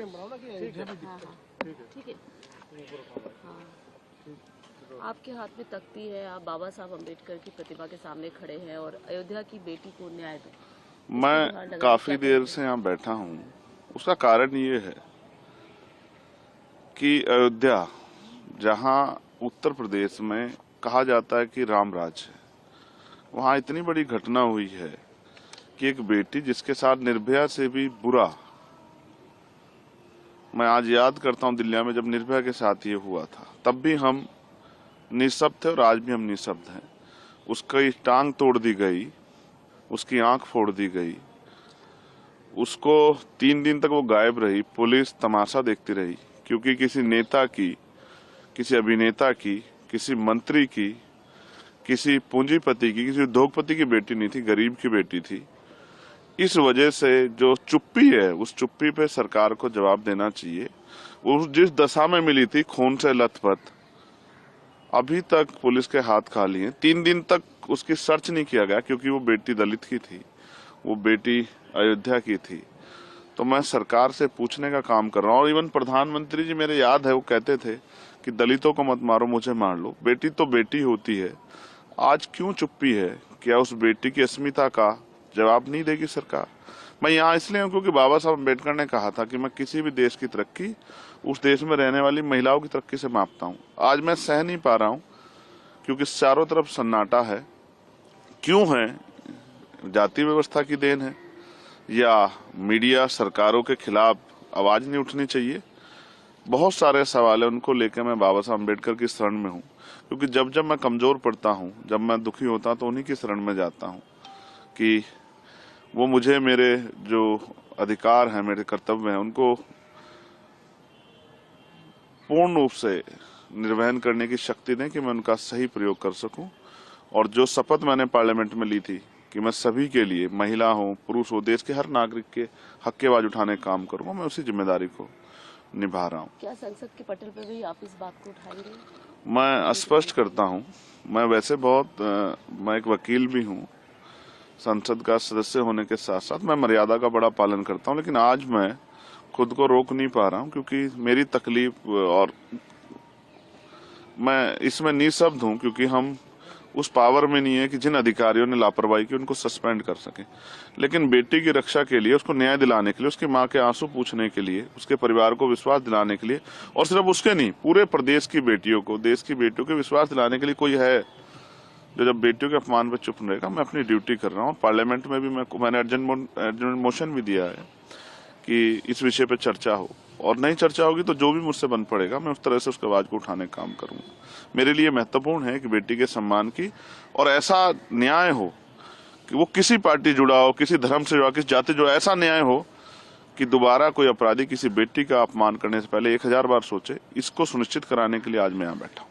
ठीक है। हाँ, आपके हाथ में तख्ती है, आप बाबा साहब अम्बेडकर की प्रतिमा के सामने खड़े हैं और अयोध्या की बेटी को न्याय दो। मैं काफी देर से यहाँ बैठा हूँ। उसका कारण ये है कि अयोध्या, जहाँ उत्तर प्रदेश में कहा जाता है कि राम राज है, वहाँ इतनी बड़ी घटना हुई है कि एक बेटी जिसके साथ निर्भया से भी बुरा, मैं आज याद करता हूँ दिल्ली में जब निर्भया के साथ ये हुआ था, तब भी हम निःशब्द थे और आज भी हम निःशब्द हैं। उसकी टांग तोड़ दी गई, उसकी आंख फोड़ दी गई, उसको 3 दिन तक वो गायब रही, पुलिस तमाशा देखती रही, क्योंकि किसी नेता की, किसी अभिनेता की, किसी मंत्री की, किसी पूंजीपति की, किसी उद्योगपति की बेटी नहीं थी, गरीब की बेटी थी। इस वजह से जो चुप्पी है, उस चुप्पी पे सरकार को जवाब देना चाहिए। वो जिस दशा में मिली थी, खून से लथपथ, अभी तक पुलिस के हाथ खाली हैं। 3 दिन तक उसकी सर्च नहीं किया गया, क्योंकि वो बेटी दलित की थी, वो बेटी अयोध्या की थी। तो मैं सरकार से पूछने का काम कर रहा हूँ। और इवन प्रधानमंत्री जी, मेरे याद है, वो कहते थे कि दलितों को मत मारो, मुझे मार लो। बेटी तो बेटी होती है। आज क्यों चुप्पी है? क्या उस बेटी की अस्मिता का जवाब नहीं देगी सरकार? मैं यहाँ इसलिए हूँ क्योंकि बाबा साहब अम्बेडकर ने कहा था कि मैं किसी भी देश की तरक्की उस देश में रहने वाली महिलाओं की तरक्की से मापता हूँ। आज मैं सह नहीं पा रहा हूँ, क्योंकि चारों तरफ सन्नाटा है। क्यों है? जाति व्यवस्था की देन है, या मीडिया सरकारों के खिलाफ आवाज नहीं उठनी चाहिए? बहुत सारे सवाल है, उनको लेकर मैं बाबा साहब अम्बेडकर की शरण में हूँ। क्योंकि जब जब मैं कमजोर पड़ता हूँ, जब मैं दुखी होता हूँ, तो उन्हीं की शरण में जाता हूँ कि वो मुझे मेरे जो अधिकार हैं, मेरे कर्तव्य हैं, उनको पूर्ण रूप से निर्वहन करने की शक्ति दें कि मैं उनका सही प्रयोग कर सकूं। और जो शपथ मैंने पार्लियामेंट में ली थी कि मैं सभी के लिए, महिला हो, पुरुष हो, देश के हर नागरिक के हक की आवाज उठाने का काम करूंगा, मैं उसी जिम्मेदारी को निभा रहा हूं। क्या संसद के पटल पर भी आप इस बात को उठाएंगे? मैं स्पष्ट करता हूं, मैं वैसे मैं एक वकील भी हूं, संसद का सदस्य होने के साथ साथ मैं मर्यादा का बड़ा पालन करता हूं। लेकिन आज मैं खुद को रोक नहीं पा रहा हूं, क्योंकि मेरी तकलीफ, और मैं इसमें निःशब्द हूं, क्योंकि हम उस पावर में नहीं है कि जिन अधिकारियों ने लापरवाही की उनको सस्पेंड कर सके। लेकिन बेटी की रक्षा के लिए, उसको न्याय दिलाने के लिए, उसकी मां के आंसू पूछने के लिए, उसके परिवार को विश्वास दिलाने के लिए, और सिर्फ उसके नहीं, पूरे प्रदेश की बेटियों को, देश की बेटियों को विश्वास दिलाने के लिए कोई है जो जब बेटियों के अपमान पर चुप रहेगा। मैं अपनी ड्यूटी कर रहा हूँ। पार्लियामेंट में भी मैंने अर्जेंट मोशन भी दिया है कि इस विषय पर चर्चा हो, और नहीं चर्चा होगी तो जो भी मुझसे बन पड़ेगा, मैं उस तरह से उसकी आवाज को उठाने का काम करूंगा। मेरे लिए महत्वपूर्ण है कि बेटी के सम्मान की, और ऐसा न्याय हो कि वो किसी पार्टी जुड़ा हो, किसी धर्म से जुड़ा, किसी जाति जुड़ा, ऐसा न्याय हो कि दोबारा कोई अपराधी किसी बेटी का अपमान करने से पहले 1000 बार सोचे। इसको सुनिश्चित कराने के लिए आज मैं यहाँ बैठा हूँ।